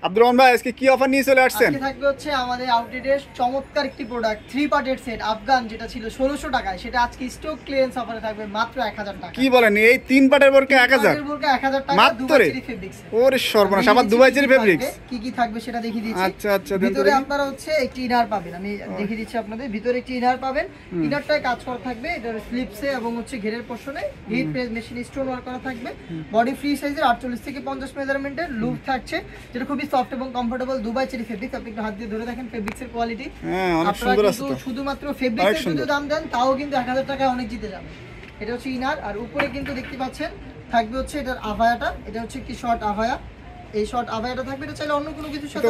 আব্দুর রহমান ভাই আজকে কি অফার নিয়ে চলে আসছেন? আজকে থাকবে হচ্ছে আমাদের আউটলেটের চমৎকার একটি প্রোডাক্ট 3 পার্টের সেট আফগান, যেটা ছিল 1600 টাকায়, সেটা আজকে স্টক ক্লিয়ারেন্স অফারে থাকবে মাত্র 1000 টাকা। কি বলেন, এই 3 পার্টের বোরকা 1000? বোরকা 1000 টাকা মাত্র দুবাই চেরি ফেব্রিক্স। ওরে সর্বনাশ, আবার দুবাই চেরি ফেব্রিক্স। কি থাকবে সেটা দেখিয়ে দিচ্ছি। আচ্ছা আচ্ছা, ভিতরে আপনারা হচ্ছে একটি ইনার পাবেন, আমি দেখিয়ে দিচ্ছি আপনাদের। ভিতরে একটি ইনার পাবেন, ইনারটায় কাজ করা থাকবে এটার স্লিপসে এবং হচ্ছে ঘেরের পোরশনে heat press machine stone work করা থাকবে। বডি ফ্রি সাইজের 48 থেকে 50 মেজারমেন্টের লুপ থাকছে, যেটা খুবই সফট এবং কমফোর্টেবল দুবাই চেরি ফেব্রিক্স। আপনি একটু হাত দিয়ে ধরে দেখেন ফেব্রিক্সের কোয়ালিটি। হ্যাঁ, অনেক সুন্দর আছে তো। শুধুমাত্র ফেব্রিক্সের যদি দাম দেন তাও কিন্তু 1000 টাকায় অনেক জিতে যাবে। এটা হচ্ছে ইনার, আর উপরে কিন্তু দেখতে পাচ্ছেন থাকবে হচ্ছে এটার আভায়াটা। এটা হচ্ছে কি শর্ট আভায়া, এই শর্ট আভায়াটা থাকবে। এটা চাইলে অন্য কোনো কিছুর সাথে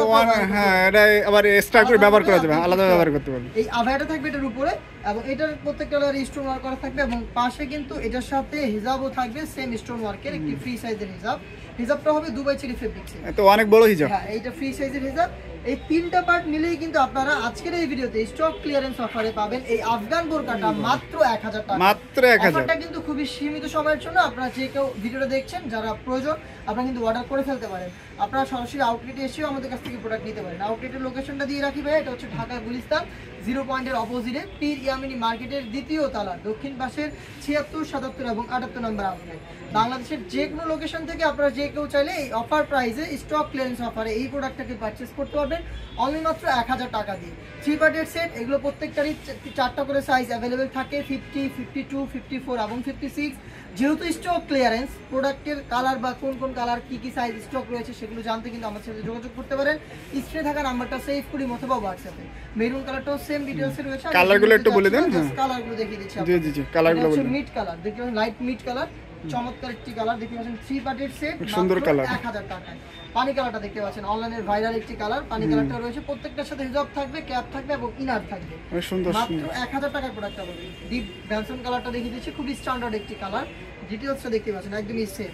হ্যাঁ, এটা আবার এক্সট্রা করে ব্যবহার করা যাবে, আলাদা ব্যবহার করতে পারবেন। এই আভায়াটা থাকবে এটার উপরে, এবং এটার প্রত্যেকটা লেয়ারে স্টোন ওয়ার্ক করা থাকবে, এবং পাশে কিন্তু এটার সাথে হিজাবও থাকবে, সেম স্টোন ওয়ার্কের একটি ফ্রি সাইজের হিজাব। হিজাবটা হবে দুবাই চেরি ফেব্রিক্স। তো অনেক বড় হিজাব। হ্যাঁ, এইটা ফ্রি সাইজের হিজাব। এই তিনটা পার্ট মিলেই কিন্তু আপনারা আজকের এই ভিডিওতে স্টক ক্লিয়ারেন্স অফারে পাবেন এই আফগান বোরকাটা মাত্র 1000 টাকা। মাত্র 1000। অফারটা কিন্তু খুবই সীমিত সময়ের জন্য। আপনারা যে কেউ ভিডিওটা দেখছেন, যারা প্রয়োজন আপনারা কিন্তু অর্ডার করে ফেলতে পারেন। আপনারা সরাসরি আউটলেটে এসেও আমাদের কাছ থেকে প্রোডাক্ট নিতে পারেন। আউটলেটের লোকেশনটা দিয়ে রাখি ভাই, এটা হচ্ছে ঢাকা গুলিস্তান 0 পয়েন্টের অপোজিটে পীর ইয়ামিনী মার্কেটের দ্বিতীয় তলা, দক্ষিণ পাশের 76, 77 এবং 78 নম্বর আউটলেট। বাংলাদেশের যে কোনো লোকেশন থেকে আপনারা যে কেউ চাইলে এই অফার প্রাইসে স্টক ক্লিয়ারেন্স অফারে এই প্রোডাক্টটাকে পারচেস করতে পারবেন অনলি মাত্র 1000 টাকা দিয়ে। 3 পার্টের সেট, এগুলো প্রত্যেকটারই 4টা করে সাইজ অ্যাভেলেবেল থাকে, 50, 52, 54 এবং 56। যেহেতু স্টক ক্লিয়ারেন্স, প্রোডাক্টের কালার বা কোন কালার কি সাইজ স্টক রয়েছে সেগুলো জানতে কিন্তু আমার সাথে যোগাযোগ করতে পারেন। স্ক্রিনে থাকা নাম্বারটা সেভ করি অথবা হোয়াটসঅ্যাপে। মেরুন কালারটাও সেম ডিটেইলসে রয়েছে। কালারগুলো একটু বলে দেন। কালারগুলো দেখিয়ে দিচ্ছি। জি, কালারগুলো বলুন। মিড কালার দেখুন, লাইট মিড কালার, চমৎকার একটি কালার দেখতে পাচ্ছেন। 3 পার্টের সেট, সুন্দর কালার, 1000 টাকায়। পানি কালারটা দেখতে পাচ্ছেন, অনলাইনের ভাইরাল একটি কালার। পানি কালারটা রয়েছে, প্রত্যেকটার সাথে হিজাব থাকবে, ক্যাপ থাকবে এবং ইনার থাকবে। সুন্দর, মাত্র 1000 টাকার প্রোডাক্ট পাবেন। ডিপ ব্যানসন কালারটা দেখিয়ে দিচ্ছি, খুবই স্ট্যান্ডার্ড একটি কালার। ডিটেইলসটা দেখতে পাচ্ছেন একদমই সেম।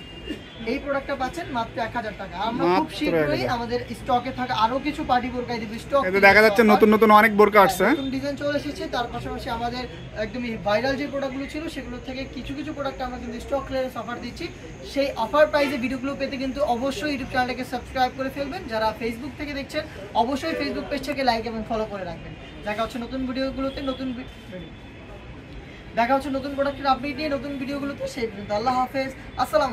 এই প্রোডাক্টটা পাচ্ছেন মাত্র 1000 টাকা। আমরা খুব শীঘ্রই আমাদের স্টকে থাকা আরো কিছু পার্টি বোরকাই দিব স্টক। এটা দেখা যাচ্ছে নতুন নতুন অনেক বোরকা আসছে, নতুন ডিজাইন চলে এসেছে। তার পাশাপাশি আমাদের একদমই ভাইরাল যে প্রোডাক্টগুলো ছিল সেগুলো থেকে কিছু প্রোডাক্ট আমরা কিন্তু স্টক ক্লিয়ারেন্স অফার দিচ্ছি। সেই অফার প্রাইসে ভিডিওগুলো পেতে কিন্তু অবশ্যই ইউটিউব চ্যানেলটাকে সাবস্ক্রাইব করে ফেলবেন। যারা ফেসবুক থেকে দেখছেন অবশ্যই ফেসবুক পেজটাকে লাইক এবং ফলো করে রাখবেন। দেখা হচ্ছে নতুন ভিডিওগুলোতে, দেখা হচ্ছে নতুন প্রোডাক্টের আপডেট নিয়ে নতুন ভিডিওগুলোতে। সেই পর্যন্ত আল্লাহ হাফেজ, আসসালাম।